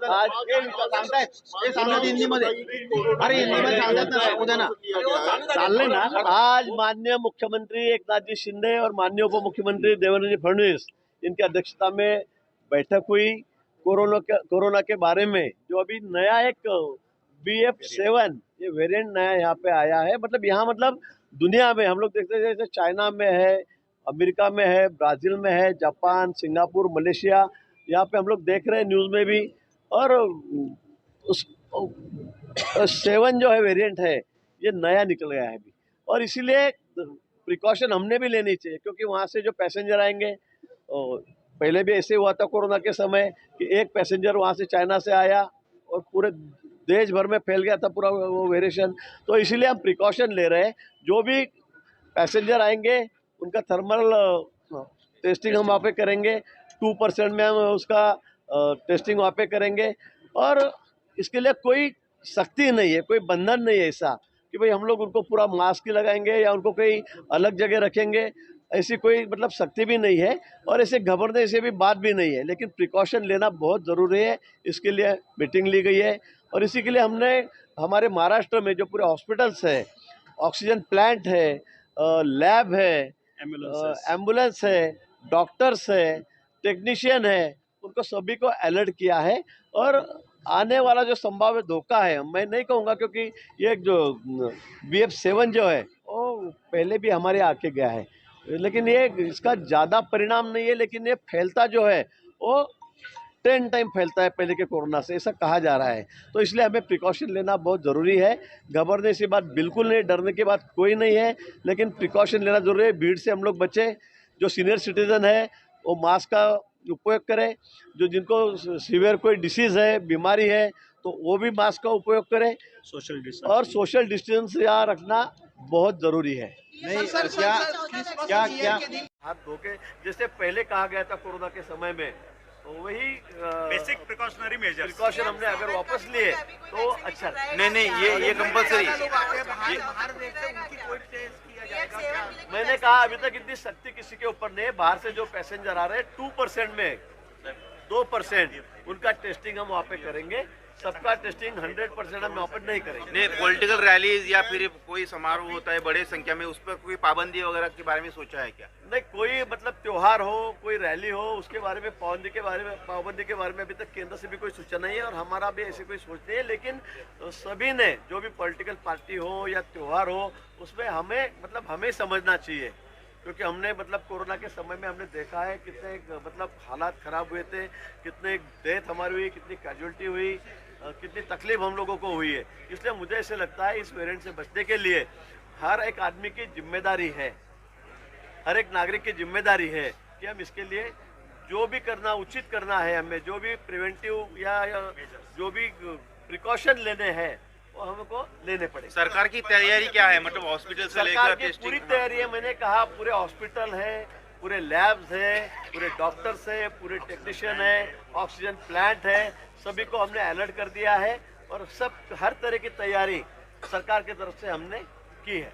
आज ते सांगतायत ते सांगतात हिंदीमध्ये. अरे हिंदीमध्ये सांगतात ना, सांगू द्या ना. चाललंय ना. आज माननीय मुख्यमंत्री एकनाथ जी शिंदे और माननीय उप मुख्यमंत्री देवेंद्र जी फडणवीस इनकी अध्यक्षता में बैठक हुई कोरोना के बारे में। जो अभी नया एक BF7 ये वेरिएंट नया यहाँ पे आया है। मतलब यहाँ मतलब दुनिया में हम लोग देखते हैं जैसे चाइना में है, अमेरिका में है, ब्राज़ील में है, जापान, सिंगापुर, मलेशिया, यहाँ पे हम लोग देख रहे हैं न्यूज़ में भी। और उस 7 जो है वेरिएंट है ये नया निकल गया है अभी। और इसीलिए प्रिकॉशन हमने भी लेनी चाहिए, क्योंकि वहाँ से जो पैसेंजर आएंगे, पहले भी ऐसे हुआ था कोरोना के समय कि एक पैसेंजर वहाँ से चाइना से आया और पूरे देश भर में फैल गया था पूरा वो वेरिएशन। तो इसीलिए हम प्रिकॉशन ले रहे हैं। जो भी पैसेंजर आएंगे उनका थर्मल टेस्टिंग हम वहाँ पे करेंगे। 2% में हम उसका टेस्टिंग वहाँ पे करेंगे। और इसके लिए कोई सख्ती नहीं है, कोई बंधन नहीं है ऐसा कि भाई हम लोग उनको पूरा मास्क ही लगाएंगे या उनको कोई अलग जगह रखेंगे। ऐसी कोई मतलब सख्ती भी नहीं है और ऐसे घबराने से भी बात भी नहीं है। लेकिन प्रिकॉशन लेना बहुत ज़रूरी है, इसके लिए मीटिंग ली गई है। और इसी के लिए हमने हमारे महाराष्ट्र में जो पूरे हॉस्पिटल्स है, ऑक्सीजन प्लांट है, लैब है, एम्बुलेंस है, डॉक्टर्स है, टेक्नीशियन है, उनको सभी को अलर्ट किया है। और आने वाला जो संभावित धोखा है, मैं नहीं कहूँगा क्योंकि ये जो BF7 जो है वो पहले भी हमारे आके गया है, लेकिन ये इसका ज़्यादा परिणाम नहीं है। लेकिन ये फैलता जो है वो 10 टाइम फैलता है पहले के कोरोना से, ऐसा कहा जा रहा है। तो इसलिए हमें प्रिकॉशन लेना बहुत ज़रूरी है। घबराने की बात बिल्कुल नहीं, डरने की बात कोई नहीं है, लेकिन प्रिकॉशन लेना ज़रूरी है। भीड़ से हम लोग बचें। जो सीनियर सिटीज़न है वो मास्क का उपयोग करें। जो जिनको सीवियर कोई डिसीज़ है, बीमारी है, तो वो भी मास्क का उपयोग करें। सोशल डिस्टेंस यहाँ रखना बहुत ज़रूरी है। नहीं क्या हाथ धो के जैसे पहले कहा गया था कोरोना के समय में, तो वही बेसिक प्रिकॉशन हमने अगर वापस लिए तो अच्छा। नहीं ये कंपल्सरी। मैंने कहा अभी तक इतनी सख्ती किसी के ऊपर नहीं है। बाहर से जो पैसेंजर आ रहे हैं 2% में 2% उनका टेस्टिंग हम वहाँ पे करेंगे। सबका टेस्टिंग 100% हम वहाँ पर नहीं करेंगे। नहीं, पॉलिटिकल रैलीज या फिर कोई समारोह होता है बड़े संख्या में, उस पर कोई पाबंदी वगैरह के बारे में सोचा है क्या? नहीं, कोई मतलब त्योहार हो, कोई रैली हो, उसके बारे में पाबंदी के बारे में अभी तक केंद्र से भी कोई सूचना नहीं है और हमारा भी ऐसी कोई सोच नहीं है। लेकिन सभी ने, जो भी पॉलिटिकल पार्टी हो या त्योहार हो, उसमें हमें समझना चाहिए। क्योंकि हमने मतलब कोरोना के समय में हमने देखा है कितने मतलब हालात खराब हुए थे, कितने डेथ हमारी हुई, कितनी कैजुअलिटी हुई, कितनी तकलीफ हम लोगों को हुई है। इसलिए मुझे ऐसे लगता है इस वेरिएंट से बचने के लिए हर एक आदमी की जिम्मेदारी है, हर एक नागरिक की जिम्मेदारी है कि हम इसके लिए जो भी करना उचित करना है, हमें जो भी प्रिवेंटिव या जो भी प्रिकॉशन लेने हैं वो हमको लेने पड़े। सरकार की तैयारी क्या है, मतलब हॉस्पिटल से लेकर टेस्टिंग? पूरी तैयारी है। मैंने कहा पूरे हॉस्पिटल है, पूरे लैब्स है, पूरे डॉक्टर्स है, पूरे टेक्नीशियन है, ऑक्सीजन प्लांट है, सभी को हमने अलर्ट कर दिया है। और सब हर तरह की तैयारी सरकार की तरफ से हमने की है।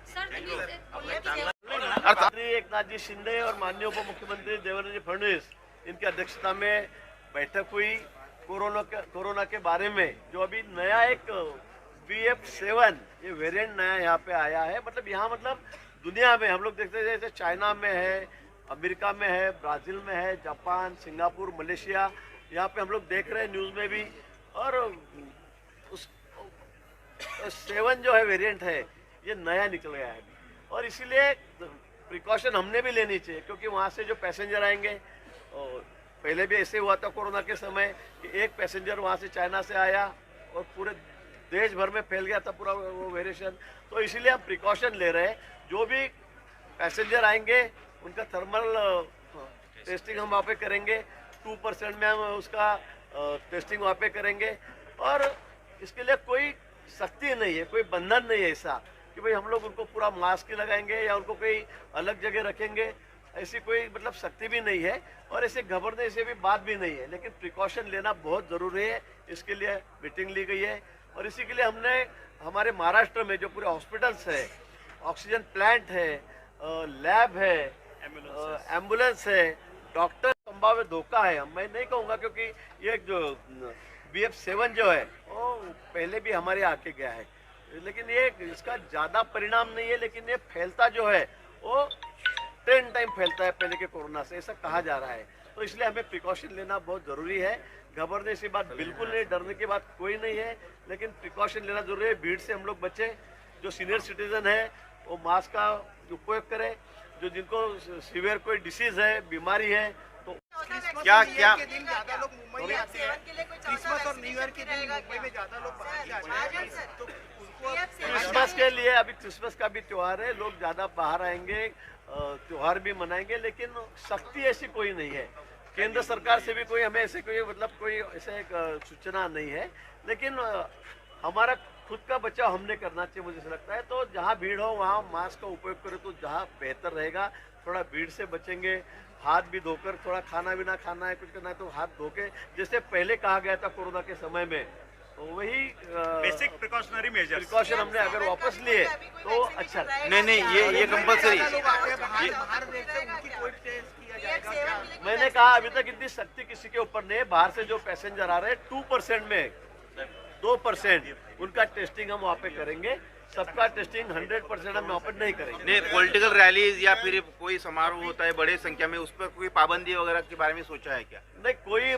एकनाथ जी शिंदे और माननीय उप मुख्यमंत्री देवेंद्र जी फडणवीस इनकी अध्यक्षता में बैठक हुई कोरोना के बारे में। जो अभी नया एक BF7 ये वेरिएंट नया यहाँ पे आया है। मतलब यहाँ मतलब दुनिया में हम लोग देखते हैं जैसे चाइना में है, अमेरिका में है, ब्राज़ील में है, जापान, सिंगापुर, मलेशिया, यहाँ पे हम लोग देख रहे हैं न्यूज़ में भी। और उस 7 जो है वेरिएंट है ये नया निकल गया है अभी। और इसीलिए प्रिकॉशन हमने भी लेनी चाहिए, क्योंकि वहाँ से जो पैसेंजर आएंगे, पहले भी ऐसे हुआ था कोरोना के समय कि एक पैसेंजर वहाँ से चाइना से आया और पूरे देश भर में फैल गया था पूरा वो वेरिएशन। तो इसीलिए हम प्रिकॉशन ले रहे हैं। जो भी पैसेंजर आएंगे उनका थर्मल टेस्टिंग हम वहाँ पे करेंगे। 2% में हम उसका टेस्टिंग वहाँ पे करेंगे। और इसके लिए कोई सख्ती नहीं है, कोई बंधन नहीं है ऐसा कि भाई हम लोग उनको पूरा मास्क ही लगाएंगे या उनको कोई अलग जगह रखेंगे। ऐसी कोई मतलब सख्ती भी नहीं है और ऐसे घबराने से भी बात भी नहीं है। लेकिन प्रिकॉशन लेना बहुत ज़रूरी है, इसके लिए मीटिंग ली गई है। और इसी के लिए हमने हमारे महाराष्ट्र में जो पूरे हॉस्पिटल्स है, ऑक्सीजन प्लांट है, लैब है, एम्बुलेंस है, डॉक्टर, संभावित धोखा है, मैं नहीं कहूँगा क्योंकि ये जो BF7 जो है वो पहले भी हमारे आके गया है, लेकिन ये इसका ज़्यादा परिणाम नहीं है, लेकिन ये फैलता जो है वो 10 टाइम फैलता है पहले के कोरोना से, ऐसा कहा जा रहा है। तो इसलिए हमें प्रिकॉशन लेना बहुत ज़रूरी है। घबराने की बात बिल्कुल नहीं, डरने की बात कोई नहीं है, लेकिन प्रिकॉशन लेना जरूरी है। भीड़ से हम लोग बचें, जो सीनियर सिटीजन है वो मास्क का उपयोग करें, जो जिनको सीवियर कोई डिसीज है, बीमारी है, तो क्या दिन ज्यादा लोग मुंबई में आते हैं, क्रिसमस और न्यू ईयर के दिन मुंबई में ज्यादा लोग बाहर जाते हैं, तो उनको क्रिसमस के लिए अभी क्रिसमस का भी त्योहार है, लोग ज़्यादा बाहर आएंगे, त्योहार भी मनाएंगे, लेकिन सख्ती ऐसी कोई नहीं है। केंद्र सरकार से भी कोई हमें ऐसे कोई ऐसे सूचना नहीं है, लेकिन हमारा खुद का बचाव हमने करना चाहिए, मुझे ऐसा लगता है। तो जहाँ भीड़ हो वहाँ मास्क का उपयोग करें तो जहाँ बेहतर रहेगा। थोड़ा भीड़ से बचेंगे, हाथ भी धोकर, थोड़ा खाना भी ना खाना है, कुछ करना है तो हाथ धो के, जैसे पहले कहा गया था कोरोना के समय में, तो वही बेसिक प्रिकॉशनरी मेजर्स प्रिकॉशन हमने अगर वापस लिए तो अच्छा। नहीं ये कंपलसरी। लोग आते हैं बाहर देश से, उनकी कोई टेस्ट किया जाएगा क्या? मैंने कहा अभी तक इतनी सख्ती किसी के ऊपर नहीं है। बाहर से जो पैसेंजर आ रहे हैं 2% में 2% उनका टेस्टिंग हम वहाँ पे करेंगे। सबका टेस्टिंग 100% हम वहाँ पर नहीं करेंगे। नहीं, पॉलिटिकल रैलीज या फिर कोई समारोह होता है बड़े संख्या में, उस पर कोई पाबंदी वगैरह के बारे में सोचा है क्या? नहीं, कोई